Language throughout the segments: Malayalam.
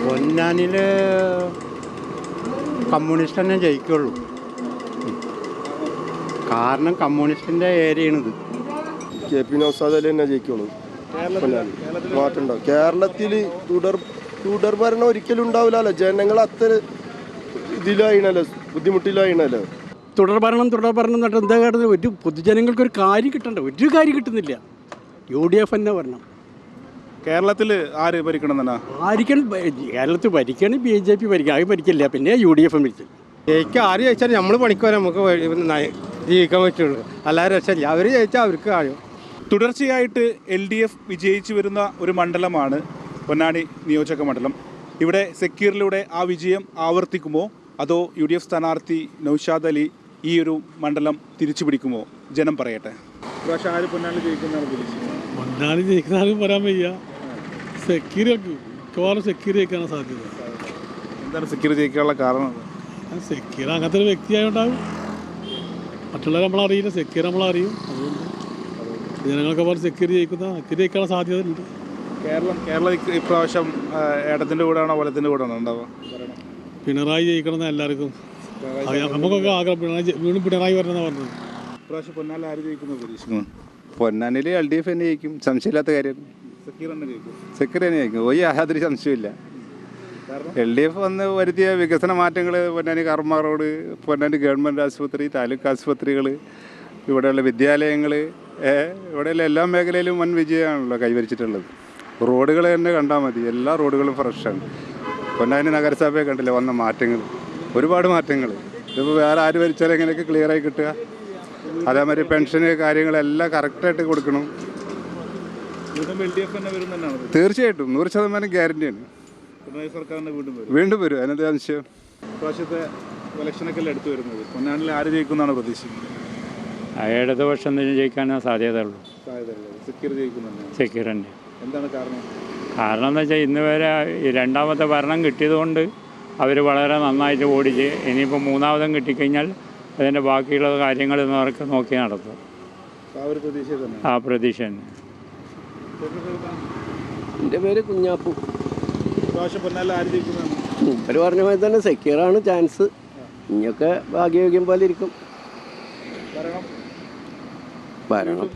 പൊന്നാനിയിൽ കമ്മ്യൂണിസ്റ്റ് തന്നെ ജയിക്കുള്ളൂ. കാരണം കമ്മ്യൂണിസ്റ്റിൻ്റെ ഏരിയയാണിത്. കെ പി നൗസാദ് അലി തന്നെ ജയിക്കുള്ളൂ. മാറ്റമുണ്ടാവും. കേരളത്തിൽ തുടർ ഭരണം ഒരിക്കലും ഉണ്ടാവില്ലല്ലോ. ജനങ്ങൾ അത്ര ഇതിലായിണല്ലോ, ബുദ്ധിമുട്ടിലായിണല്ലോ. തുടർ ഭരണം എന്നിട്ട് എന്താ കാട്ടുന്നത്? ഒരു പൊതുജനങ്ങൾക്കൊരു കാര്യം കിട്ടണ്ട, ഒരു കാര്യം കിട്ടുന്നില്ല. UDF തന്നെ വരണം. കേരളത്തിൽ ആര് ഭരിക്കണം തന്നെ? കേരളത്തിൽ ഭരിക്കണം BJP ഭരിക്കണം. അത് ഭരിക്കില്ല, പിന്നെ UDF ഭരിക്കും. ജയിക്കുക ആര് ജയിച്ചാൽ നമ്മൾ പണിക്കുവാൻ നമുക്ക് ജീവിക്കാൻ പറ്റുള്ളൂ. അല്ലാതെ രക്ഷയില്ല. അവർ ജയിച്ചാൽ അവർക്ക് കാര്യം. തുടർച്ചയായിട്ട് LDF വിജയിച്ചു വരുന്ന ഒരു മണ്ഡലമാണ് പൊന്നാനി നിയോജക മണ്ഡലം. ഇവിടെ സെക്യൂറിലൂടെ ആ വിജയം ആവർത്തിക്കുമോ അതോ UDF സ്ഥാനാർത്ഥി നൗഷാദ് അലി ഈ ഒരു മണ്ഡലം തിരിച്ചു പിടിക്കുമോ? ജനം പറയട്ടെ. പക്ഷേ ആര് പൊന്നാനി ജയിക്കുന്നതാണ് പ്രതീക്ഷിക്കുന്നത്? പൊന്നാനി ജയിക്കുന്നതാരും പറയാൻ വയ്യ. സെക്യൂർ ജയിക്കാനാണ് സാധ്യത. എന്താണ് സെക്യൂർ ജയിക്കാനുള്ള കാരണം? സെക്യൂർ അങ്ങനത്തെ ഒരു വ്യക്തിയായോണ്ടാവും. മറ്റുള്ളവർ നമ്മളറിയില്ല, സെക്യൂർ നമ്മളറിയും. അതുകൊണ്ട് ജനങ്ങളൊക്കെ പറഞ്ഞ് സെക്യൂർ ജയിക്കാനുള്ള സാധ്യത ഉണ്ട്. കേരളം ഇപ്രാവശ്യം ഇടത്തിൻ്റെ കൂടെയാണോ വലത്തിൻ്റെ കൂടെയാണോ ഉണ്ടാവുക? പിണറായി ജയിക്കണമെന്ന് എല്ലാവർക്കും നമുക്കൊക്കെ ആഗ്രഹം. വീണ്ടും പിണറായി വരണമെന്നാണ് പറഞ്ഞത്. ഇപ്രാവശ്യം പൊന്നാനിൽ ആര് ജയിക്കുന്നത് പ്രതീക്ഷിക്കുന്നു? പൊന്നാനിൽ LDF തന്നെ ജയിക്കും, സംശയമില്ലാത്ത കാര്യം. സെക്യൂർ തന്നെ ജയിക്കും. സെക്യൂർ തന്നെ ജയിക്കും, യാതൊരു സംശയമില്ല. LDF വന്ന് വരുത്തിയ വികസന മാറ്റങ്ങൾ പൊന്നാനി കർമ്മ റോഡ്, പൊന്നാനി ഗവൺമെൻറ് ആശുപത്രി, താലൂക്ക് ആശുപത്രികൾ, ഇവിടെയുള്ള വിദ്യാലയങ്ങൾ, ഇവിടെയുള്ള എല്ലാ മേഖലയിലും വൻ വിജയമാണല്ലോ കൈവരിച്ചിട്ടുള്ളത്. റോഡുകൾ തന്നെ കണ്ടാൽ മതി, എല്ലാ റോഡുകളും ഫ്രഷാണ്. പൊന്നാനി നഗരസഭയെ കണ്ടില്ല വന്ന മാറ്റങ്ങൾ, ഒരുപാട് മാറ്റങ്ങൾ. ഇതിപ്പോൾ വേറെ ആര് ഭരിച്ചാലും എങ്ങനെയൊക്കെ ക്ലിയറായി കിട്ടുക. അതേമാതിരി പെൻഷന് കാര്യങ്ങളെല്ലാം കറക്റ്റായിട്ട് കൊടുക്കണം. തീർച്ചയായിട്ടും 100% ഗ്യാരണ്ടിയാണ്. വീണ്ടും വരും, അതിനെന്താ സംശയം? ഇപ്രാവശ്യത്തെ ഇലക്ഷനൊക്കെ എടുത്തു വരുന്നത് പൊന്നാനിൽ ആര് ജയിക്കുമെന്നാണ് പ്രതീക്ഷിക്കുന്നത്? ഇടതുപക്ഷം ജയിക്കാനാണ് സാധ്യതയുള്ളൂ. സെക്യൂർ തന്നെ. എന്താണ് കാരണം? കാരണം എന്ന് വെച്ചാൽ ഇന്ന് വരെ ഈ രണ്ടാമത്തെ ഭരണം കിട്ടിയതുകൊണ്ട് അവർ വളരെ നന്നായിട്ട് ഓടിച്ച്, ഇനിയിപ്പോൾ മൂന്നാമതും കിട്ടിക്കഴിഞ്ഞാൽ അതിൻ്റെ ബാക്കിയുള്ള കാര്യങ്ങൾ എന്നവർക്ക് നോക്കി നടത്തും. ആ പ്രതീക്ഷ തന്നെ. എൻ്റെ പേര് കുഞ്ഞാപ്പു. ഇവർ പറഞ്ഞ പോലെ തന്നെ സെക്യൂറാണ് ചാൻസ്. ഇനിയൊക്കെ ഭാഗ്യയോഗ്യം പോലെ ഇരിക്കും. ഭരണം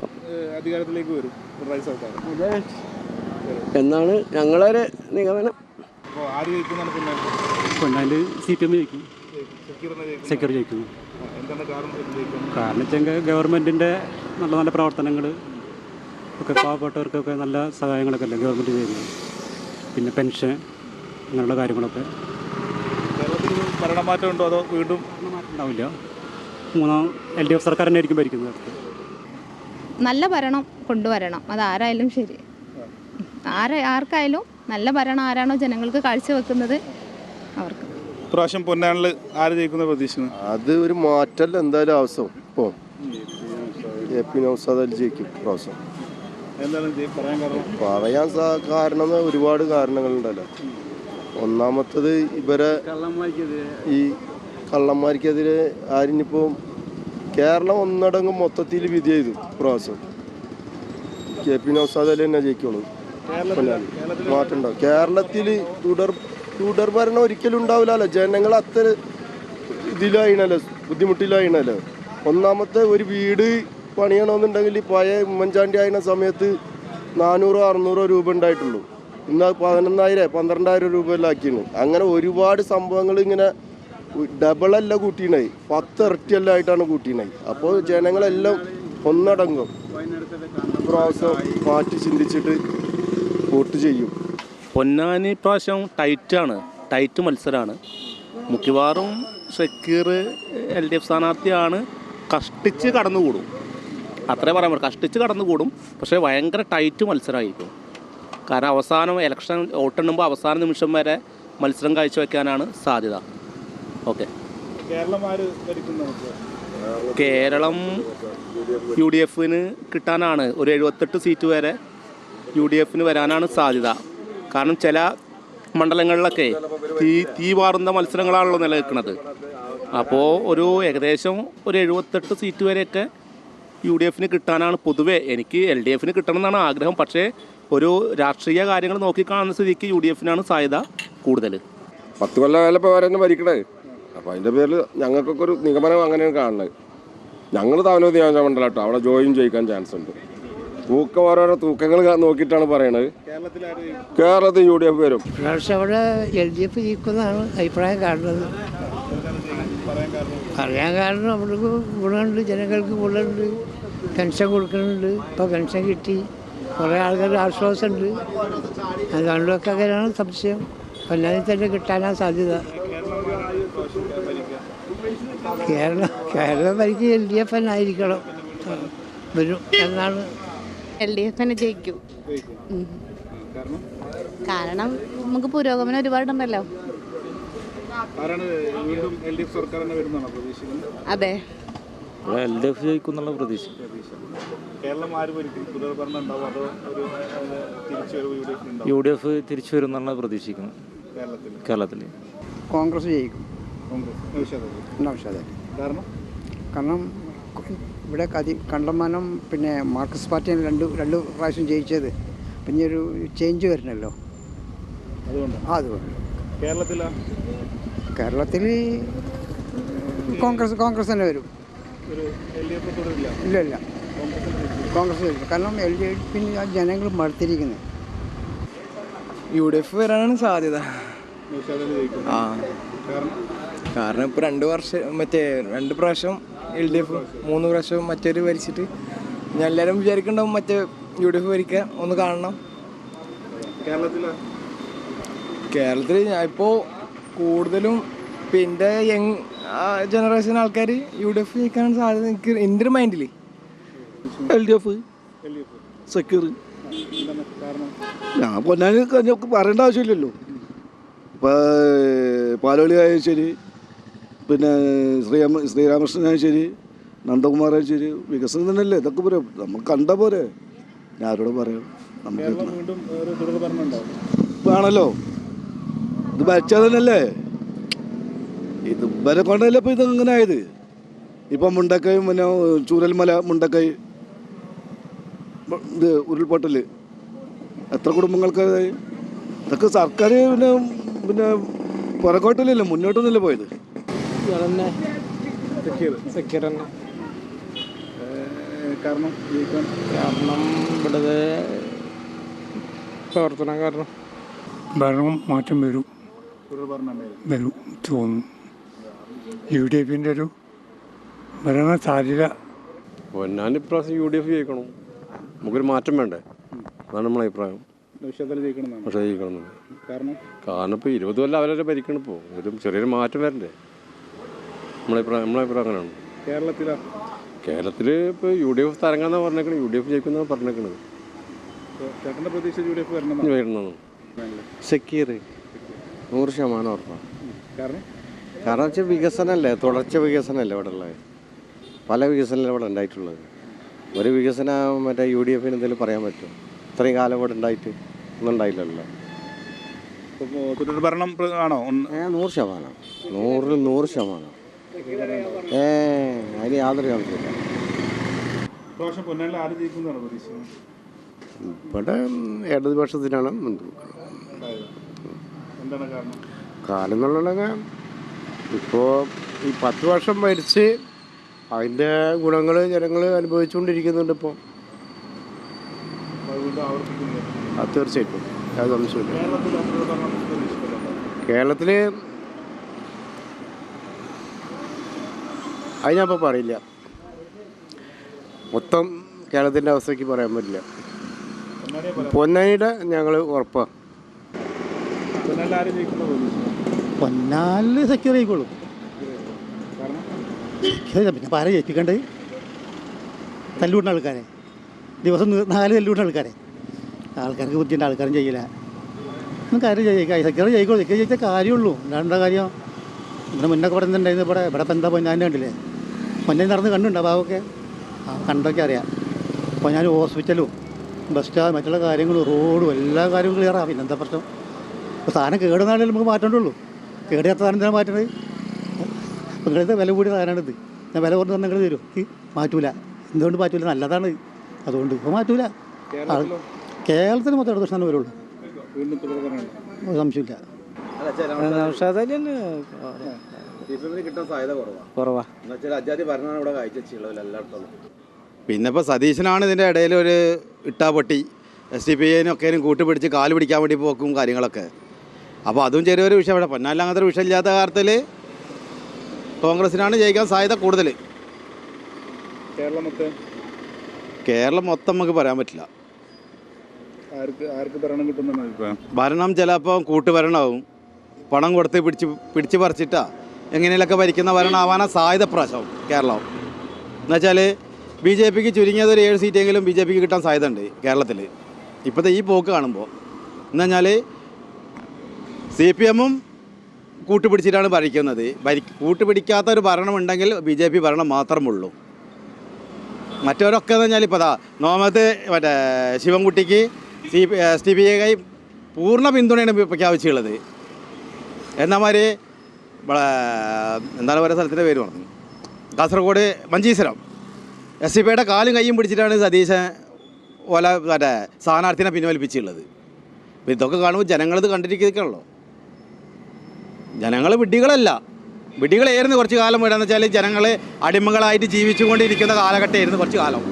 അധികാരത്തിലേക്ക് വരും എന്നാണ് ഞങ്ങളൊരു നിഗമനം. പൊന്നാനിൽ CPM ജയിക്കും, സെക്യൂർ ജയിക്കും. കാരണം വെച്ചാൽ ഗവൺമെൻറ്റിൻ്റെ നല്ല നല്ല പ്രവർത്തനങ്ങൾ ഒക്കെ പാവപ്പെട്ടവർക്കൊക്കെ നല്ല സഹായങ്ങളൊക്കെ അല്ലേ ഗവൺമെൻറ് ചെയ്യുന്നത്. പിന്നെ പെൻഷൻ അങ്ങനെയുള്ള കാര്യങ്ങളൊക്കെ. ഭരണമാറ്റം ഉണ്ടോ അതോ വീണ്ടും മാറ്റം ഉണ്ടാവില്ല. മൂന്നാം LDF സർക്കാർ തന്നെ ആയിരിക്കും ഭരിക്കുന്നത്. നല്ല ഭരണം കൊണ്ടുവരണം, അതാരായാലും ശരി. ആർക്കായാലും നല്ല ഭരണം ആരാണോ ജനങ്ങൾക്ക് കാഴ്ചവെക്കുന്നത് അവർക്ക്. പ്രാവശ്യം പൊന്നാനിൽ ആര് ജയിക്കുന്ന പ്രതീക്ഷിക്കുന്നു? അത് ഒരു മാറ്റമല്ല എന്തായാലും ആവശ്യം. ഇപ്പോൾ കെ പി നൗസാദ് അലി ജയിക്കും പ്രാവശ്യം. പറയാൻ കാരണം ഒരുപാട് കാരണങ്ങളുണ്ടല്ലോ. ഒന്നാമത്തത് ഇവരെ ഈ കള്ളന്മാർക്കെതിരെ ആരിനിപ്പോൾ കേരളം ഒന്നടങ്കം മൊത്തത്തിൽ വിധി ചെയ്തു പ്രാവശ്യം. കെ പി നൗസാദ് അലി തന്നെ ജയിക്കുള്ളൂ. മാറ്റമുണ്ടാവും. കേരളത്തിൽ തുടർ ഭരണം ഒരിക്കലും ഉണ്ടാവില്ലല്ലോ. ജനങ്ങൾ അത്ര ഇതിലായിണല്ലോ, ബുദ്ധിമുട്ടിലായിണല്ലോ. ഒന്നാമത്തെ ഒരു വീട് പണിയണമെന്നുണ്ടെങ്കിൽ പഴയ ഉമ്മൻചാണ്ടി ആയിരുന്ന സമയത്ത് 400-600 രൂപ ഉണ്ടായിട്ടുള്ളൂ. ഇന്ന് 11,000-12,000 രൂപയിലാക്കിയാണ്. അങ്ങനെ ഒരുപാട് സംഭവങ്ങൾ ഇങ്ങനെ ഡബിളല്ല കൂട്ടിയിണേ, 10 ഇരട്ടിയെല്ലാം ആയിട്ടാണ് കൂട്ടിയിണേ. അപ്പോൾ ജനങ്ങളെല്ലാം ഒന്നടങ്കം പ്രാവശ്യം മാറ്റി ചിന്തിച്ചിട്ട് വോട്ട് ചെയ്യും. പൊന്നാനി പ്രാവശ്യം ടൈറ്റ് മത്സരമാണ്. മിക്കവാറും സെക്യൂർ LDF സ്ഥാനാർത്ഥിയാണ്. കഷ്ടിച്ച് കടന്നുകൂടും, അത്രേ പറയാൻ പറ്റും. കഷ്ടിച്ച് കടന്നുകൂടും, പക്ഷേ ഭയങ്കര ടൈറ്റ് മത്സരമായിരിക്കും. കാരണം അവസാനം ഇലക്ഷൻ വോട്ടെണ്ണുമ്പോൾ അവസാന നിമിഷം വരെ മത്സരം കാഴ്ചവെക്കാനാണ് സാധ്യത. ഓക്കെ. കേരളം UDFന് കിട്ടാനാണ് ഒരു 78 സീറ്റ് വരെ UDFന് വരാനാണ് സാധ്യത. കാരണം ചില മണ്ഡലങ്ങളിലൊക്കെ തീ വാറുന്ന മത്സരങ്ങളാണല്ലോ നിലനിൽക്കുന്നത്. അപ്പോൾ ഏകദേശം ഒരു 78 സീറ്റ് വരെയൊക്കെ UDFന് കിട്ടാനാണ് പൊതുവെ. എനിക്ക് LDFന് കിട്ടണം എന്നാണ് ആഗ്രഹം. പക്ഷേ ഒരു രാഷ്ട്രീയ കാര്യങ്ങൾ നോക്കിക്കാണുന്ന സ്ഥിതിക്ക് UDFനാണ് സാധ്യത. കൂടുതൽ. 10 കൊല്ലം അവരെന്നെ ഭരിക്കണേ. അപ്പോൾ അതിൻ്റെ പേരിൽ ഞങ്ങൾക്കൊക്കെ ഒരു നിഗമനം അങ്ങനെയാണ് കാണുന്നത്. ഞങ്ങൾ താനൂർ നിയോജക മണ്ഡലം കേട്ടോ, അവിടെ ജോയിൻ ചെയ്യിക്കാൻ ചാൻസ് ഉണ്ട്. ഓരോരോ തൂക്കങ്ങൾ നോക്കിയിട്ടാണ് പറയണത്. കേരളത്തിൽ UDF വരും. പക്ഷെ അവിടെ LDF ജയിക്കുന്നതാണ് അഭിപ്രായം കാണുന്നത്. പറയാൻ കാരണം അവർക്ക് ഗുണമുണ്ട്, ജനങ്ങൾക്ക് ഗുണമുണ്ട്, പെൻഷൻ കൊടുക്കുന്നുണ്ട്. ഇപ്പോൾ പെൻഷൻ കിട്ടി, കുറേ ആൾക്കാർക്ക് ആശ്വാസമുണ്ട്. അതുകൊണ്ടൊക്കെ അങ്ങനെയാണ് സംശയം. പൊന്നാനി തന്നെ കിട്ടാനാണ് സാധ്യത. കേരളം ഭരിക്ക് LDF തന്നെ ആയിരിക്കണം വരും എന്നാണ്. LDF തന്നെ ജയിക്കും. കാരണം നമുക്ക് പുരോഗമനം ഒരുപാടുണ്ടല്ലോ. അതെ, LDF ജയിക്കും എന്നുള്ള പ്രതീക്ഷ. UDF തിരിച്ചു വരും എന്നാണ് പ്രതീക്ഷിക്കുന്നത്. കേരളത്തിൽ കോൺഗ്രസ് ജയിക്കും. കാരണം ഇവിടെ കണ്ടമാനം പിന്നെ മാർക്സിസ്റ്റ് പാർട്ടിയാണ് രണ്ട് പ്രാവശ്യം ജയിച്ചത്. പിന്നെ ഒരു ചേഞ്ച് വരണമല്ലോ, അതുകൊണ്ട് കേരളത്തിൽ കോൺഗ്രസ് തന്നെ വരും. ഇല്ല കോൺഗ്രസ് വരും. കാരണം LDF ജനങ്ങൾ മടുത്തിരിക്കുന്നത്. UDF വരാനാണ് സാധ്യത. കാരണം ഇപ്പോൾ 2 പ്രാവശ്യം LDF, 3 പ്രാവശ്യം മറ്റൊരു ഭരിച്ചിട്ട് എല്ലാവരും വിചാരിക്കണ്ടാവും മറ്റേ UDF ഭരിക്കാൻ ഒന്ന് കാണണം. കേരളത്തിൽ ഇപ്പോൾ കൂടുതലും പിന്നെ യങ് ജനറേഷൻ ആൾക്കാർ UDF ജയിക്കാൻ സാധ്യത. എനിക്ക് എൻ്റെ ഒരു മൈൻഡിൽ LDF സെക്യൂർ. ഞാൻ പൊന്നാനി പറയേണ്ട ആവശ്യമില്ലല്ലോ. ഇപ്പോൾ പാലോളിയായാലും ശരി, പിന്നെ ശ്രീരാമകൃഷ്ണനായാലും ശരി, നന്ദകുമാറായാലും ശരി, വികസനം തന്നെയല്ലേ. ഇതൊക്കെ പോരെ, നമുക്ക് കണ്ട പോരെ. ഞാൻ ആരോട് പറയാം, നമുക്ക് വേണമല്ലോ. ഇത് ഭരിച്ചാൽ തന്നെയല്ലേ, ഇത് വരെ കൊണ്ടല്ലേ ഇപ്പോൾ ഇതങ്ങനെ ആയത്. ഇപ്പം മുണ്ടക്കൈ, പിന്നെ ചൂരൽമല, മുണ്ടക്കൈ ഇത് ഉരുൾപൊട്ടൽ എത്ര കുടുംബങ്ങൾക്ക് ഇതൊക്കെ സർക്കാർ പിന്നെ പുറകോട്ടല്ലല്ലോ, മുന്നോട്ടൊന്നുമല്ലേ പോയത്. കാരണം ഇവിടുത്തെ പ്രവർത്തനം കാരണം ഭരണം മാറ്റം വരും തോന്നുന്നു. UDFിൻ്റെ ഒരു ഭരണ സാധ്യത. പൊന്നാനി ഇപ്രാവശ്യം UDF ജയിക്കണം. നമുക്കൊരു മാറ്റം വേണ്ടേ, അതാണ് നമ്മളെ അഭിപ്രായം. പക്ഷേ ജയിക്കണം. കാരണം ഇപ്പോൾ 20 കൊല്ലം അവരെ ഭരിക്കണം. ഇപ്പോൾ ഒരു ചെറിയൊരു മാറ്റം വരണ്ടേ. നമ്മളെ അഭിപ്രായം അങ്ങനെയാണ്. കേരളത്തിൽ ഇപ്പോൾ UDF തരങ്ങാന്നാണ് പറഞ്ഞേക്കണത്. UDF ജയിക്കുന്നതാണ് പറഞ്ഞേക്കണത്. വരണം. സെക്യൂർ 100% ഉറപ്പാണ്. കാരണം വെച്ചാൽ വികസനമല്ലേ, തുടർച്ച വികസനമല്ലേ ഇവിടെ ഉള്ളത്. പല വികസനമല്ലേ ഇവിടെ ഉണ്ടായിട്ടുള്ളത്. ഒരു വികസനം മറ്റേ UDFന് എന്തെങ്കിലും പറയാൻ പറ്റുമോ? ഇത്രയും കാലം ഇവിടെ ഉണ്ടായിട്ട് ഒന്നും ഉണ്ടായില്ലല്ലോ. 100%. 100%. അതിന് യാതൊരു കണക്കില്ല. ഇവിടെ ഇടതുപക്ഷത്തിനാണ് മുൻതൂക്കം. കാലം എന്നുള്ളത് ഇപ്പോൾ ഈ 10 വർഷം ഭരിച്ച് അതിൻ്റെ ഗുണങ്ങൾ ജനങ്ങൾ അനുഭവിച്ചുകൊണ്ടിരിക്കുന്നുണ്ട്. ഇപ്പോൾ തീർച്ചയായിട്ടും അത് സംശയമില്ല. കേരളത്തിൽ അത് ഞാനിപ്പോൾ പറയില്ല. മൊത്തം കേരളത്തിൻ്റെ അവസ്ഥയ്ക്ക് പറയാൻ പറ്റില്ല. പൊന്നാനിയുടെ ഞങ്ങൾ ഉറപ്പാണ്. പൊന്നാനിൽ സെക്യൂർ ആയിക്കോളൂ. പിന്നെ പാര ജയിപ്പിക്കണ്ടേ? തല്ലുകൂടുന്ന ആൾക്കാരെ ദിവസം 4 തല്ലുകൂടുന്ന ആൾക്കാർക്ക് ബുദ്ധിയുണ്ട്. ആൾക്കാരും ചെയ്യില്ല. ഒന്നും കാര്യം ജയിക്കാം. സെക്യൂർ ജയിക്കോളൂ. സെക്യൂർ ജയിച്ച കാര്യമുള്ളൂ. എന്താ കാര്യം? ഇവിടെ മുന്നൊക്കെ പറയുന്നുണ്ടായിരുന്നു. ഇവിടെ ഇപ്പം എന്താ പൊന്നാനി കണ്ടില്ലേ? പൊന്നാനി നടന്ന് കണ്ടുണ്ടോ ഭാവമൊക്കെ? കണ്ടൊക്കെ അറിയാം. പൊന്നാനി ഹോസ്പിറ്റലും ബസ് സ്റ്റാൻഡ് മറ്റുള്ള കാര്യങ്ങളും റോഡും എല്ലാ കാര്യവും ക്ലിയറാണ്. പിന്നെന്താ പ്രശ്നം? ഇപ്പോൾ സാധനം കേടുന്നാലേ നമുക്ക് മാറ്റേണ്ടുള്ളൂ. കേടിയാത്ത സാധനം എന്തിനാണ് മാറ്റണത്? നിങ്ങളിത് വില കൂടിയ സാധനമാണിത്. ഞാൻ വില കുറഞ്ഞ് നിങ്ങൾ തരും. മാറ്റൂല. എന്തുകൊണ്ട് മാറ്റൂല? നല്ലതാണ്. അതുകൊണ്ട് ഇപ്പോൾ മാറ്റൂല. കേരളത്തിന് മൊത്തം 2% വരുള്ളൂ. സംശയമില്ല. നൗഷാദ് അലി തന്നെ കിട്ടാൻ സാധ്യത കുറവാ. എന്നുവെച്ചാൽ അജാതി ഭരണമാണ് ഇവിടെ കാഴ്ചവെച്ചുള്ളത് എല്ലായിടത്തോളം. പിന്നെ ഇപ്പോൾ സതീശനാണ് ഇതിൻ്റെ ഇടയിൽ ഒരു ഇട്ടാപൊട്ടി SDPIനൊക്കെ കൂട്ടുപിടിച്ച് കാല് പിടിക്കാൻ വേണ്ടി പോക്കും കാര്യങ്ങളൊക്കെ. അപ്പോൾ അതും ചെറിയൊരു വിഷയം. ഇവിടെ പൊന്നാലിൽ അങ്ങനത്തെ ഒരു വിഷയമില്ലാത്ത കാര്യത്തിൽ കോൺഗ്രസിനാണ് ജയിക്കാൻ സാധ്യത കൂടുതൽ. കേരളം മൊത്തം നമുക്ക് പറയാൻ പറ്റില്ല. ഭരണം ചിലപ്പോൾ കൂട്ടുഭരണമാവും, പണം കൊടുത്ത് പിടിച്ച് പറിച്ചിട്ടാ എങ്ങനെയൊക്കെ ഭരിക്കുന്ന ഭരണമാവാനാണ് സാധ്യത പ്രാവശ്യം കേരളം. എന്നുവെച്ചാൽ BJPക്ക് ചുരുങ്ങിയത് ഒരു 7 സീറ്റെങ്കിലും BJPക്ക് കിട്ടാൻ സാധ്യത ഉണ്ട് കേരളത്തിൽ ഇപ്പോഴത്തെ ഈ പോക്ക് കാണുമ്പോൾ. എന്ന് പറഞ്ഞാൽ CPMഉം കൂട്ടുപിടിച്ചിട്ടാണ് ഭരിക്കുന്നത്. കൂട്ടുപിടിക്കാത്ത ഒരു ഭരണം ഉണ്ടെങ്കിൽ BJP ഭരണം മാത്രമുള്ളൂ. മറ്റവരൊക്കെ എന്ന് പറഞ്ഞാൽ ഇപ്പോൾ നോമത്ത് മറ്റേ ശിവൻകുട്ടിക്ക് SDPI പൂർണ്ണ പിന്തുണയാണ് പ്രഖ്യാപിച്ചുള്ളത്. എന്നമാതിരി എന്താണ് പറയുക സ്ഥലത്തിൻ്റെ പേര് പറഞ്ഞു, കാസർഗോഡ് മഞ്ചേശ്വരം SDPIയുടെ കാലും കയ്യും പിടിച്ചിട്ടാണ് സതീശൻ മറ്റേ സ്ഥാനാർത്ഥിനെ പിൻവലിപ്പിച്ചുള്ളത്. അപ്പോൾ ഇതൊക്കെ കാണുമ്പോൾ ജനങ്ങളിത് കണ്ടിരിക്കുകയാണല്ലോ. ജനങ്ങൾ വിഡ്ഢികളല്ല, വിഡ്ഢികളായിരുന്നു കുറച്ച് കാലം വീടാന്ന് വെച്ചാൽ ജനങ്ങൾ അടിമകളായിട്ട് ജീവിച്ചുകൊണ്ടിരിക്കുന്ന കാലഘട്ടമായിരുന്നു കുറച്ച് കാലം.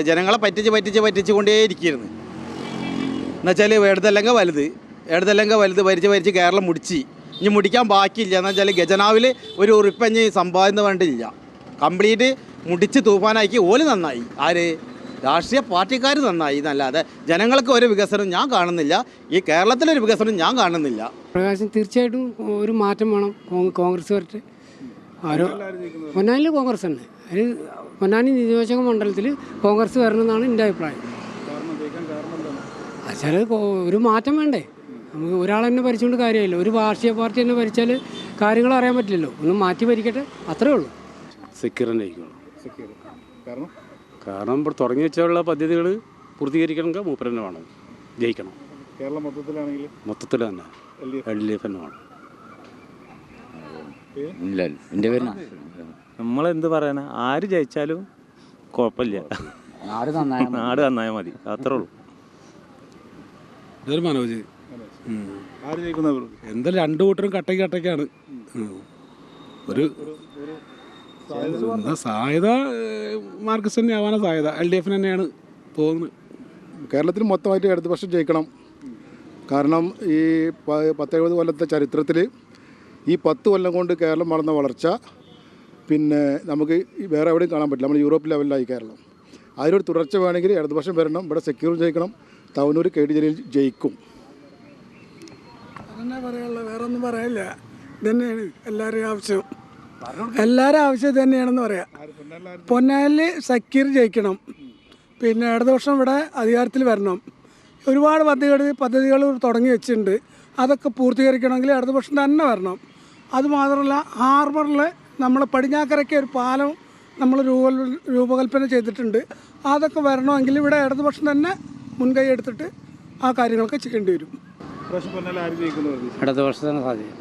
ജനങ്ങളെ പറ്റിച്ച് കൊണ്ടേയിരിക്കുന്നു. എന്നുവെച്ചാൽ ഇടതല്ലെങ്കിൽ വലുത് ഭരിച്ച് കേരളം മുടിച്ച് ഇനി മുടിക്കാൻ ബാക്കിയില്ല. എന്ന് വെച്ചാൽ ഖജനാവിൽ ഒരു ഉറുപ്പഞ്ഞ് സമ്പാദിക്കുന്ന വേണ്ടിയില്ല. കംപ്ലീറ്റ് മുടിച്ച് തൂഫാനാക്കി ഓല് നന്നായി. ആര്? രാഷ്ട്രീയ പാർട്ടിക്കാർ നന്നായി എന്നല്ലാതെ ജനങ്ങൾക്ക് ഒരു വികസനം ഞാൻ കാണുന്നില്ല. ഈ കേരളത്തിലൊരു വികസനം ഞാൻ കാണുന്നില്ല. പ്രകാശം തീർച്ചയായിട്ടും ഒരു മാറ്റം വേണം. കോൺഗ്രസ് വരട്ടെ. പൊന്നാനിയിൽ കോൺഗ്രസ് തന്നെ. അതിന് പൊന്നാനി നിയോജക മണ്ഡലത്തിൽ കോൺഗ്രസ് വരണമെന്നാണ് എൻ്റെ അഭിപ്രായം. വെച്ചാൽ ഒരു മാറ്റം വേണ്ടേ? നമുക്ക് ഒരാൾ തന്നെ ഭരിച്ചുകൊണ്ട് കാര്യമില്ല. ഒരു രാഷ്ട്രീയ പാർട്ടി തന്നെ ഭരിച്ചാൽ കാര്യങ്ങൾ അറിയാൻ പറ്റില്ലല്ലോ. ഒന്ന് മാറ്റി ഭരിക്കട്ടെ, അത്രേ ഉള്ളൂ. സെക്യൂറിനെ കാരണം ഇപ്പോൾ തുടങ്ങി വെച്ചുള്ള പദ്ധതികൾ പൂർത്തീകരിക്കണമെങ്കിൽ മൂപ്പർ തന്നെ വേണം, ജയിക്കണം. കേരളം മൊത്തത്തിൽ തന്നെ LDF തന്നെ വേണം. ഇല്ല, എൻ്റെ പേര് നമ്മളെന്ത് പറയാനാ, ആര് ജയിച്ചാലും കുഴപ്പമില്ല, നാട് നന്നായാൽ മതി, അത്രേ ഉള്ളൂ. ഇതൊരു മനോജ് എന്തായാലും രണ്ടു കൂട്ടരും കട്ടയ്ക്കാണ്. ഒരു സാധ്യത മാർക്സിസ്റ്റ് തന്നെ ആവാനാ സാധ്യത. LDF തന്നെയാണ് പോകുന്നത്. കേരളത്തിൽ മൊത്തമായിട്ട് ഇടതുപക്ഷം ജയിക്കണം. കാരണം ഈ 10-70 കൊല്ലത്തെ ചരിത്രത്തിൽ ഈ 10 കൊല്ലം കൊണ്ട് കേരളം വളർന്ന വളർച്ച പിന്നെ നമുക്ക് വേറെ എവിടെയും കാണാൻ പറ്റില്ല. നമ്മൾ യൂറോപ്പ് ലെവലിലായി കേരളം. അതിനൊരു തുടർച്ച വേണമെങ്കിൽ ഇടതുപക്ഷം വരണം. ഇവിടെ സെക്യൂർ ജയിക്കണം. തവനൂർ KD ജലീൽ ജയിക്കും. അതന്നെ പറയാനുള്ളത്, വേറെ ഒന്നും പറയാനില്ല. ഇതന്നെയാണ് എല്ലാവരുടെയും ആവശ്യം. എല്ലാവരും ആവശ്യം തന്നെയാണെന്ന് പറയാം. പൊന്നാനിൽ സക്കീർ ജയിക്കണം. പിന്നെ ഇടതുപക്ഷം ഇവിടെ അധികാരത്തിൽ വരണം. ഒരുപാട് പദ്ധതികൾ തുടങ്ങി വെച്ചിട്ടുണ്ട്. അതൊക്കെ പൂർത്തീകരിക്കണമെങ്കിൽ ഇടതുപക്ഷം തന്നെ വരണം. അതുമാത്രമല്ല, ഹാർബറിൽ നമ്മൾ പടിഞ്ഞാക്കരയ്ക്ക് ഒരു പാലം നമ്മൾ രൂപകൽപ്പന ചെയ്തിട്ടുണ്ട്. അതൊക്കെ വരണമെങ്കിൽ ഇവിടെ ഇടതുപക്ഷം തന്നെ മുൻകൈ എടുത്തിട്ട് ആ കാര്യങ്ങളൊക്കെ ചെയ്യേണ്ടി വരും. ഇടതുപക്ഷം തന്നെ സാധ്യത.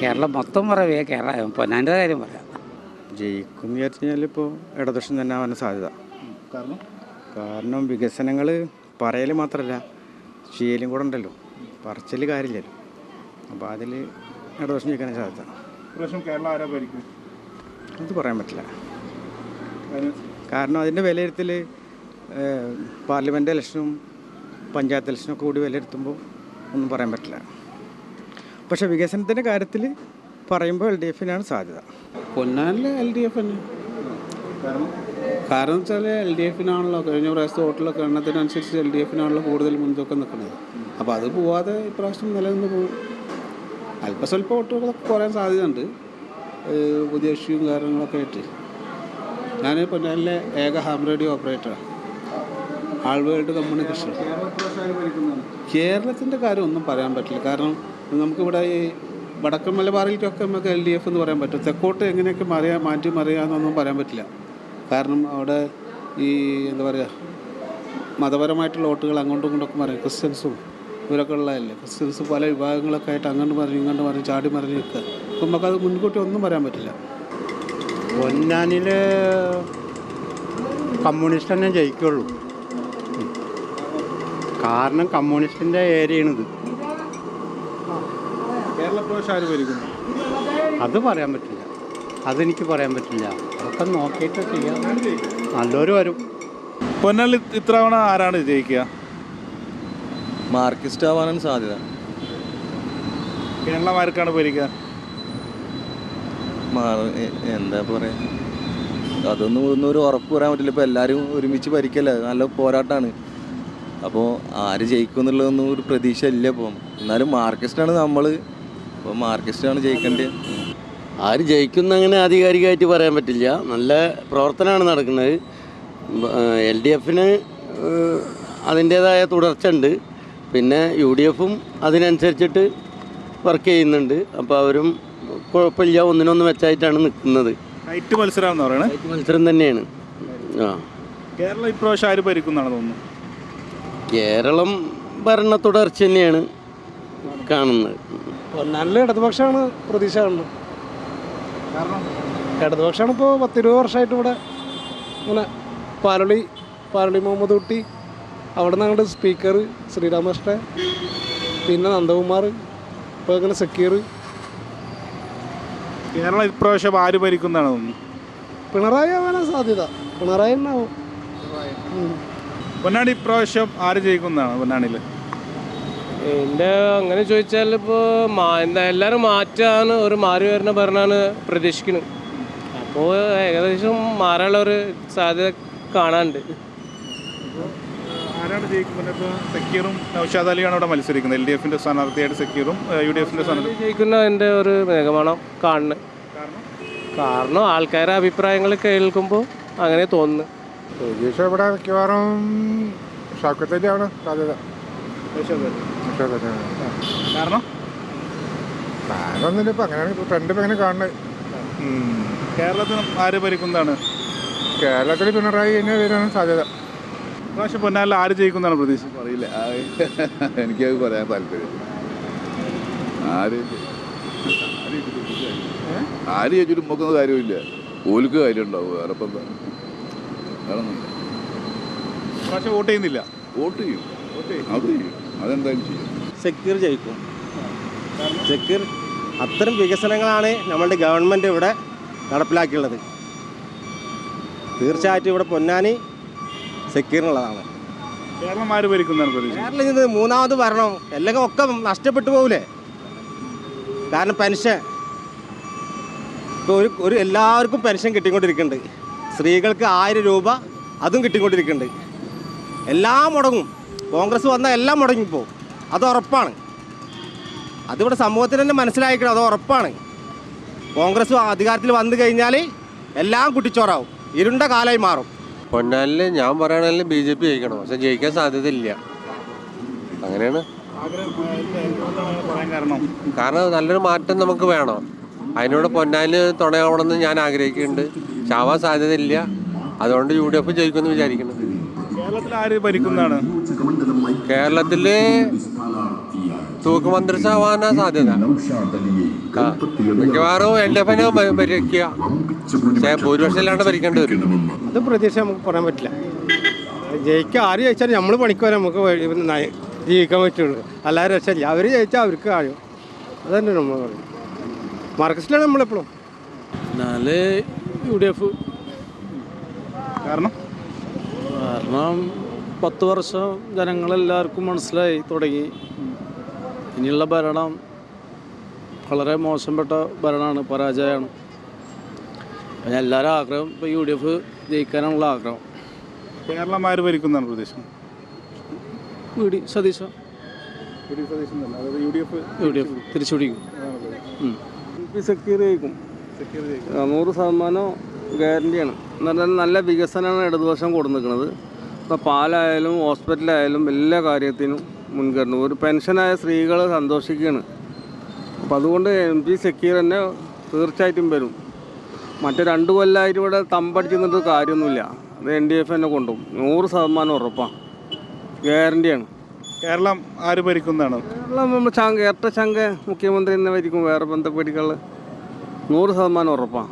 കേരളം മൊത്തം പറയാം, പൊന്നാൻ്റെ കാര്യം പറയാം. ജയിക്കും എന്ന് വിചാരിച്ചു കഴിഞ്ഞാൽ ഇപ്പോൾ ഇടതുപക്ഷം തന്നെ ആവാൻ സാധ്യത. കാരണം വികസനങ്ങൾ പറയൽ മാത്രമല്ല, ചെയ്യലും കൂടെ ഉണ്ടല്ലോ. പറച്ചിൽ കാര്യമില്ലല്ലോ. അപ്പോൾ അതിൽ ഇടതുപക്ഷം ജയിക്കാനാണ് സാധ്യത. അത് പറയാൻ പറ്റില്ല. കാരണം അതിൻ്റെ വിലയിരുത്തൽ പാർലമെൻറ്റ് ഇലക്ഷനും പഞ്ചായത്ത് ഇലക്ഷനും ഒക്കെ കൂടി വിലയിരുത്തുമ്പോൾ ഒന്നും പറയാൻ പറ്റില്ല. പക്ഷേ വികസനത്തിൻ്റെ കാര്യത്തിൽ പറയുമ്പോൾ LDFനാണ് സാധ്യത. പൊന്നാനിൽ LDF തന്നെ. കാരണം വെച്ചാൽ LDFനാണല്ലോ കഴിഞ്ഞ പ്രാവശ്യത്തെ വോട്ടിലൊക്കെ എണ്ണത്തിനനുസരിച്ച് LDFനാണല്ലോ കൂടുതൽ മുൻതൂക്കം നിൽക്കുന്നത്. അപ്പോൾ അത് പോവാതെ ഇപ്രാവശ്യം നിലനിന്ന് പോകും. അല്പസ്വല്പ വോട്ടുകളൊക്കെ കുറയാൻ സാധ്യതയുണ്ട്, പുതിയ ഇഷ്യൂവും കാര്യങ്ങളൊക്കെ ആയിട്ട്. ഞാൻ പൊന്നാനിലെ ഏക ഹാം റേഡിയോ ഓപ്പറേറ്ററാണ്. ആൾ വേൾഡ് കമ്മ്യൂണിക്കേഷൻ. കേരളത്തിൻ്റെ കാര്യം ഒന്നും പറയാൻ പറ്റില്ല. കാരണം നമുക്കിവിടെ ഈ വടക്കൻ മലബാറിലേക്കൊക്കെ നമുക്ക് LDF എന്ന് പറയാൻ പറ്റും. തെക്കോട്ട് എങ്ങനെയൊക്കെ മാറ്റി മറിയാമെന്നൊന്നും പറയാൻ പറ്റില്ല. കാരണം അവിടെ ഈ എന്താ പറയുക, മതപരമായിട്ടുള്ള വോട്ടുകൾ അങ്ങോട്ടും ഇങ്ങോട്ടൊക്കെ പറയും. ക്രിസ്ത്യൻസും ഇവരൊക്കെ ഉള്ളതല്ലേ. ക്രിസ്ത്യൻസ് പല വിഭാഗങ്ങളൊക്കെ ആയിട്ട് അങ്ങോട്ട് മറിഞ്ഞ് ഇങ്ങോട്ട് മറിഞ്ഞ് ചാടി മറിഞ്ഞ് നിൽക്കുക. അപ്പം നമുക്കത് മുൻകൂട്ടി ഒന്നും പറയാൻ പറ്റില്ല. പൊന്നാനിൽ കമ്മ്യൂണിസ്റ്റ് തന്നെ ജയിക്കുള്ളൂ. കാരണം കമ്മ്യൂണിസ്റ്റിൻ്റെ ഏരിയയാണിത്. കേരള പ്രാവശ്യം ആര് ഭരിക്കുന്നു? അത് പറയാൻ പറ്റില്ല, അതെനിക്ക് പറയാൻ പറ്റില്ല. അതൊക്കെ നോക്കിയിട്ട് ചെയ്യാം. നല്ലൊരു വരും. പൊന്നാനി ഇത്തവണ ആരാണ് ജയിക്കുക? മാർക്സിസ്റ്റ് ആവാനാണ് സാധ്യത. കേരളം ആർക്കാണ് ഭരിക്കുക? എന്താ പറയാ, അതൊന്നും ഒരു ഉറപ്പ് പറയാൻ പറ്റില്ല. ഇപ്പോൾ എല്ലാവരും ഒരുമിച്ച് ഭരിക്കല്ലേ, നല്ല പോരാട്ടമാണ്. അപ്പോൾ ആര് ജയിക്കും എന്നുള്ളതൊന്നും ഒരു പ്രതീക്ഷ ഇല്ല. ഇപ്പം എന്നാലും മാർക്സിസ്റ്റാണ് നമ്മൾ, അപ്പോൾ മാർക്സിസ്റ്റാണ് ജയിക്കേണ്ടത്. ആര് ജയിക്കുന്ന അങ്ങനെ ആധികാരികമായിട്ട് പറയാൻ പറ്റില്ല. നല്ല പ്രവർത്തനമാണ് നടക്കുന്നത്. LDF അതിൻ്റേതായ തുടർച്ച ഉണ്ട്. പിന്നെ UDF അതിനനുസരിച്ചിട്ട് വർക്ക് ചെയ്യുന്നുണ്ട്. അപ്പോൾ അവരും കുഴപ്പമില്ല, ഒന്നിനൊന്ന് മെച്ചമായിട്ടാണ് നിൽക്കുന്നത്. ടൈറ്റ് മത്സരം എന്ന് പറയുന്നത് ടൈറ്റ് മത്സരം തന്നെയാണ്. കേരളം ഇപ്രാവശ്യം ആര് ഭരിക്കുന്നതാണ് തോന്നുന്നു? കേരളം ഭരണ തുടർച്ച തന്നെയാണ് കാണുന്നത്. നല്ല ഇടതുപക്ഷമാണ് പ്രതീക്ഷ കാണുന്നത്. കാരണം ഇടതുപക്ഷമാണ് ഇപ്പോൾ 10-20 വർഷമായിട്ട് ഇവിടെ ഇങ്ങനെ പാലളി മുഹമ്മദ് കുട്ടി, അവിടെ നിന്ന് അങ്ങോട്ട് സ്പീക്കർ ശ്രീരാമകൃഷ്ണൻ, പിന്നെ നന്ദകുമാർ, ഇപ്പോൾ ഇങ്ങനെ സക്കീർ. കേരളം ഇപ്രാവശ്യം ആര് ഭരിക്കുന്നതാണ് തോന്നുന്നു? പിണറായി ആവാനാണ് സാധ്യത. പിണറായി തന്നെ ആവും. പൊന്നാനി ഇപ്രാവശ്യം ആര് ജയിക്കുന്നതാണ് പൊന്നാനിയിൽ? എൻ്റെ അങ്ങനെ ചോദിച്ചാൽ ഇപ്പോൾ എല്ലാവരും മാറ്റാണ്, ഒരു മാറി വരുന്ന ഭരണമാണ് പ്രതീക്ഷിക്കുന്നത്. അപ്പോൾ ഏകദേശം മാറാനുള്ള ഒരു സാധ്യത കാണാനുണ്ട്. ആരാണ് ജയിക്കുന്നത്? ഇപ്പോൾ സക്കീറും നൗഷാദ് അലിയാണ് അവിടെ മത്സരിക്കുന്നത്. LDF സ്ഥാനാർത്ഥിയായിട്ട് സക്കീറും UDF സ്ഥാനാർത്ഥി ജയിക്കുന്ന എൻ്റെ ഒരു നിഗമനം കാണുന്നത്. കാരണം ആൾക്കാരുടെ അഭിപ്രായങ്ങൾ കേൾക്കുമ്പോൾ അങ്ങനെ തോന്നുന്നു. പ്രതീക്ഷ ഇവിടെ മിക്കവാറും ഷൗക്കത്തലിയാണ് സാധ്യത. കാരണം ഒന്നുമില്ല, ഇപ്പം അങ്ങനെയാണ് ട്രെൻഡ് ഇപ്പം എങ്ങനെ കാണുന്നത്. കേരളത്തിൽ ആര് ഭരിക്കുന്നതാണ്? കേരളത്തിൽ പിണറായി തന്നെ വരാനാണ് സാധ്യത. പ്രാവശ്യം പൊന്നാനിൽ ആര് ജയിക്കുന്നതാണ് പ്രതീക്ഷ? അറിയില്ല, എനിക്കത് പറയാൻ താല്പര്യം. ആര് ചോദിച്ചിട്ട് നോക്കുന്ന കാര്യമില്ല, ഓൽക്ക് കാര്യം ഉണ്ടാവും. വേറെ ഇപ്പം എന്താ? വേറൊന്നുമില്ല. പ്രാവശ്യം വോട്ട് ചെയ്യുന്നില്ല? വോട്ട് ചെയ്യും, അത് ചെയ്യും, അതെന്തായാലും ചെയ്യും. സക്കീർ ജയിക്കും. സക്കീർ അത്തരം വികസനങ്ങളാണ് നമ്മളുടെ ഗവൺമെൻറ് ഇവിടെ നടപ്പിലാക്കിയുള്ളത്. തീർച്ചയായിട്ടും ഇവിടെ പൊന്നാനി സക്കീറിനുള്ളതാണ്. കേരളം ആര് ഭരിക്കുന്നതാണ് പ്രതീക്ഷ? കേരളം ഇത് മൂന്നാമത് ഭരണം അല്ലെങ്കിൽ ഒക്കെ നഷ്ടപ്പെട്ടു പോകില്ലേ? കാരണം പെൻഷൻ ഇപ്പോൾ ഒരു എല്ലാവർക്കും പെൻഷൻ കിട്ടിക്കൊണ്ടിരിക്കുന്നുണ്ട്. സ്ത്രീകൾക്ക് 1000 രൂപ അതും കിട്ടിക്കൊണ്ടിരിക്കുന്നുണ്ട്. എല്ലാം മുടങ്ങും. കോൺഗ്രസ് വന്നാൽ എല്ലാം മുടങ്ങിപ്പോവും, അത് ഉറപ്പാണ്. അതിവിടെ സമൂഹത്തിന് തന്നെ മനസ്സിലാക്കണം, അത് ഉറപ്പാണ്. കോൺഗ്രസ് അധികാരത്തിൽ വന്നു കഴിഞ്ഞാൽ എല്ലാം കുട്ടിച്ചോറാവും, ഇരുണ്ട കാലമായി മാറും. പൊന്നാനിൽ ഞാൻ പറയുകയാണെങ്കിൽ BJP ജയിക്കണം, പക്ഷെ ജയിക്കാൻ സാധ്യതയില്ല. അങ്ങനെയാണ്. കാരണം നല്ലൊരു മാറ്റം നമുക്ക് വേണം. അതിനോട് പൊന്നാനിൽ തുണയാവണമെന്ന് ഞാൻ ആഗ്രഹിക്കുന്നുണ്ട്. പക്ഷെ ആവാൻ സാധ്യതയില്ല. അതുകൊണ്ട് UDF ജയിക്കുമെന്ന് വിചാരിക്കുന്നു. കേരളത്തിൽ ആര് ഭരിക്കുന്നതാണ്? കേരളത്തിൽ തൂക്കുമന്ത്രിസാവാനാ സാധ്യത. മിക്കവാറും LDF ഭരിക്കുക, പക്ഷേ ഭൂരിപക്ഷം ഇല്ലാണ്ട് ഭരിക്കേണ്ടി വരും. അത് പ്രതീക്ഷ നമുക്ക് പറയാൻ പറ്റില്ല. ജയിക്കുക ആര് ജയിച്ചാലും നമ്മൾ പണിക്കുവാൻ നമുക്ക് ജീവിക്കാൻ പറ്റുള്ളൂ. എല്ലാവരും രക്ഷമില്ല. അവർ ജയിച്ചാൽ അവർക്ക് ആയോ, അതന്നെ നമ്മൾ പറയും. മാർക്സിസ്റ്റിലാണ് നമ്മളെപ്പോഴും. UDF. കാരണം 10 വർഷം ജനങ്ങളെല്ലാവർക്കും മനസ്സിലായി തുടങ്ങി. ഇനിയുള്ള ഭരണം വളരെ മോശപ്പെട്ട ഭരണമാണ്, പരാജയമാണ്. അപ്പം എല്ലാവരും ആഗ്രഹം ഇപ്പോൾ UDF ജയിക്കാനുള്ള ആഗ്രഹം. കേരളം ആര് ഭരിക്കുന്നതാണ് പ്രതീക്ഷ? സതീശ UDF തിരിച്ചു പിടിക്കും. സക്കീർ ജയിക്കും. 100% ഗ്യാരണ്ടിയാണ്. നല്ല വികസനമാണ് ഇടതുപക്ഷം കൊടുത്തിരിക്കുന്നത്. ഇപ്പോൾ പാലായാലും ഹോസ്പിറ്റലായാലും എല്ലാ കാര്യത്തിനും മുൻഗണന. ഒരു പെൻഷനായ സ്ത്രീകൾ സന്തോഷിക്കുകയാണ്. അപ്പോൾ അതുകൊണ്ട് MP സക്കീർ തന്നെ തീർച്ചയായിട്ടും വരും. മറ്റേ 2 കൊല്ലമായിട്ട് ഇവിടെ തമ്പടിച്ച് നിന്നിട്ട് കാര്യമൊന്നുമില്ല. അത് LDF തന്നെ കൊണ്ടുപോകും. 100% ഉറപ്പാണ്, ഗ്യാരണ്ടിയാണ്. കേരളം ആര് ഭരിക്കുന്നതാണ്? കേരളം ഇരട്ട ചങ്ക മുഖ്യമന്ത്രി തന്നെ ഭരിക്കും. വേറെ ബന്ധപ്പെടിക്കുള്ള 100% ഉറപ്പാണ്.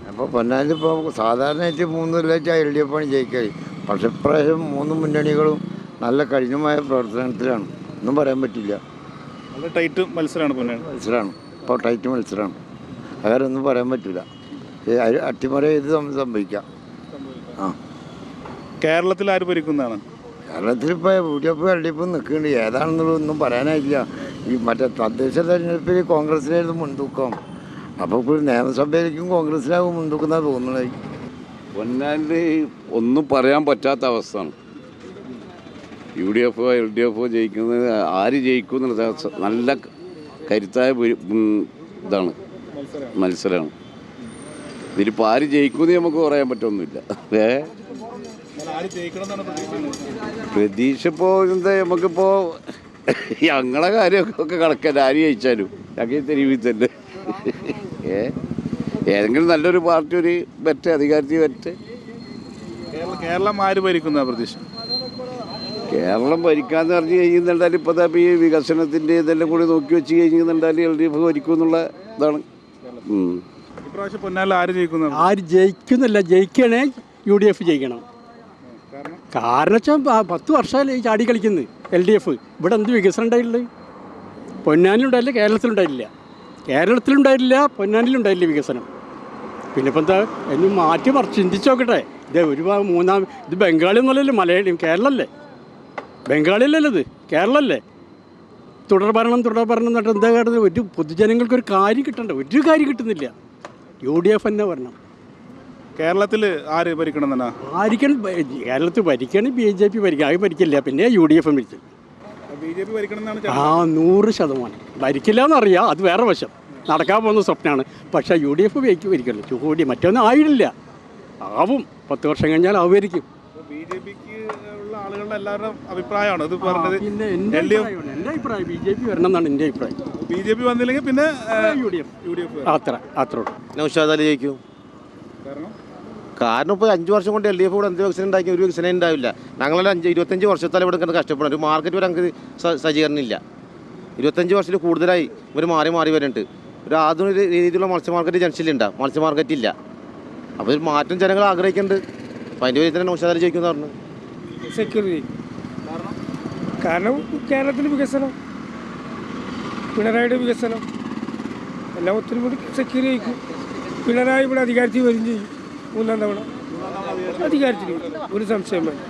അപ്പോൾ പൊന്നാനിൽ ഇപ്പോൾ സാധാരണയായിട്ട് 3 കൊല്ലമായിട്ട് LDF ആണ് ജയിക്കുക. പക്ഷെ ഇപ്രാവശ്യം 3 മുന്നണികളും നല്ല കഠിനമായ പ്രവർത്തനത്തിലാണ്. ഒന്നും പറയാൻ പറ്റില്ല. നല്ല ടൈറ്റ് മത്സരമാണ് പൊന്നാനി. മത്സരമാണ് ഇപ്പോൾ ടൈറ്റ് മത്സരമാണ്. അങ്ങനെ ഒന്നും പറയാൻ പറ്റില്ല. അട്ടിമറി ചെയ്ത് സംഭവിക്കാം. ആ കേരളത്തിൽ ആര് ഭരിക്കുന്നതാണ്? കേരളത്തിൽ ഇപ്പോൾ UDF LDF നിൽക്കുന്നുണ്ട്. ഏതാണെന്നുള്ളതൊന്നും പറയാനായില്ല. ഈ മറ്റേ തദ്ദേശ തെരഞ്ഞെടുപ്പിൽ കോൺഗ്രസിനായിരുന്നു മുൻതൂക്കം. അപ്പോൾ ഇപ്പോൾ നിയമസഭയിലേക്കും കോൺഗ്രസിനാകും മുൻതൂക്കുന്നതാണ് തോന്നുന്നത്. പൊന്നാനിൽ ഒന്നും പറയാൻ പറ്റാത്ത അവസ്ഥയാണ്. UDF LDF ജയിക്കുന്നത് ആര് ജയിക്കും എന്നുള്ള നല്ല കരുത്തായ ഇതാണ്, മത്സരമാണ്. ഇതിലിപ്പോൾ ആര് ജയിക്കുമെന്ന് നമുക്ക് പറയാൻ പറ്റൊന്നുമില്ല. പ്രതീക്ഷ ഇപ്പോൾ എന്താ, നമുക്കിപ്പോൾ ഞങ്ങളെ കാര്യമൊക്കെ കണക്കല്ല. ആര് ജയിച്ചാലും ഞങ്ങൾ തെരുവിൽ തന്നെ ഏതെങ്കിലും നല്ലൊരു പാർട്ടി ഒരു പറ്റ അധികാരത്തിൽ പറ്റേ. കേരളം ആര് ഭരിക്കുന്ന പ്രതീക്ഷ? കേരളം ഭരിക്കാന്ന് പറഞ്ഞു കഴിയുന്നുണ്ടാൽ ഇപ്പോൾ ഈ വികസനത്തിൻ്റെ ഇതെല്ലാം കൂടി നോക്കി വെച്ച് കഴിഞ്ഞുണ്ടാൽ LDF ഭരിക്കും എന്നുള്ള ഇതാണ്. ഇപ്രാവശ്യം പൊന്നാനിൽ ആര് ജയിക്കുന്ന? ആര് ജയിക്കുന്നില്ല, ജയിക്കണേ UDF ജയിക്കണം. കാരണം വെച്ചാൽ 10 വർഷമല്ലേ ഈ ചാടി കളിക്കുന്നത് LDF. ഇവിടെ എന്ത് വികസനം ഉണ്ടായില്ലേ? പൊന്നാനിലുണ്ടായില്ല, കേരളത്തിലുണ്ടായില്ല. കേരളത്തിലുണ്ടായില്ല, പൊന്നാനിലുണ്ടായില്ല വികസനം. പിന്നെ ഇപ്പം എന്താ ഇനി മാറ്റി മറിച്ച് ചിന്തിച്ച് നോക്കട്ടെ. ഇത് ഇത് ബംഗാളി എന്നല്ലല്ലോ, മലയാളി കേരളമല്ലേ? ബംഗാളിയല്ലല്ലോ, ഇത് കേരളമല്ലേ? തുടർഭരണം എന്നിട്ട് എന്താ കേട്ടത്? ഒരു പൊതുജനങ്ങൾക്കൊരു കാര്യം കിട്ടണ്ട, ഒരു കാര്യം കിട്ടുന്നില്ല. UDF തന്നെ വരണം. കേരളത്തിൽ ആര് ഭരിക്കണം എന്നാ? ആയിരിക്കണം കേരളത്തിൽ ഭരിക്കുകയാണെങ്കിൽ BJP ഭരിക്കുക. അത് ഭരിക്കില്ല, പിന്നെ UDF ഭരിച്ചു. BJP ഭരിക്കണം എന്നാണ്. 100% ഭരിക്കില്ല എന്നറിയാം, അത് വേറെ വശം. നടക്കാൻ പോകുന്ന സ്വപ്നമാണ്. പക്ഷേ UDF ഭരിക്കുള്ളൂ. കൂടി മറ്റൊന്നും ആയിട്ടില്ല. ആവും 10 വർഷം കഴിഞ്ഞാൽ ആവുമായിരിക്കും. BJPക്ക് ഉള്ള ആളുകളുടെ എല്ലാവരുടെയും അഭിപ്രായമാണ് ഇത് പറഞ്ഞത്. എൻ്റെ അഭിപ്രായം BJP വരണം എന്നാണ് എൻ്റെ അഭിപ്രായം. BJP വന്നില്ലെങ്കിൽ പിന്നെ UDF അത്ര. നൗഷാദ് അലി ജയിക്കും. കാരണം ഇപ്പോൾ 5 വർഷം കൊണ്ട് LDF ഇവിടെ എന്ത് വികസനം ഉണ്ടാക്കി? ഒരു വികസനം ഉണ്ടാവില്ല. ഞങ്ങളെല്ലാം 25 വർഷത്താലും ഇവിടെ കിടന്ന് കഷ്ടപ്പെടണം. ഒരു മാർക്കറ്റ് വരെ ഞങ്ങൾക്ക് സജ്ജീകരണം ഇല്ല. 25 വർഷത്തിൽ കൂടുതലായി ഇവർ മാറി വരുന്നുണ്ട്. ഒരു ആധുനിക രീതിയിലുള്ള മത്സ്യ മാർക്കറ്റ് ജംഗ്ഷനിലുണ്ടാകും, മത്സ്യ മാർക്കറ്റ് ഇല്ല. അപ്പോൾ ഒരു മാറ്റം ജനങ്ങൾ ആഗ്രഹിക്കുന്നുണ്ട്. അപ്പോൾ അതിൻ്റെ പേരിൽ തന്നെ നൗഷാദ് അലി ജയിക്കുമെന്ന് പറഞ്ഞു. സെക്യൂരിറ്റി കാരണം കേരളത്തിൽ വികസനം, പിണറായിയുടെ വികസനം എല്ലാം ഒത്തിരി കൂടി സെക്യൂർ ചെയ്യിക്കും. പിണറായി ഇവിടെ അധികാരത്തിൽ വരും ചെയ്യും. 3ാം തവണ അധികാരത്തിൽ ഒരു സംശയം വേണം.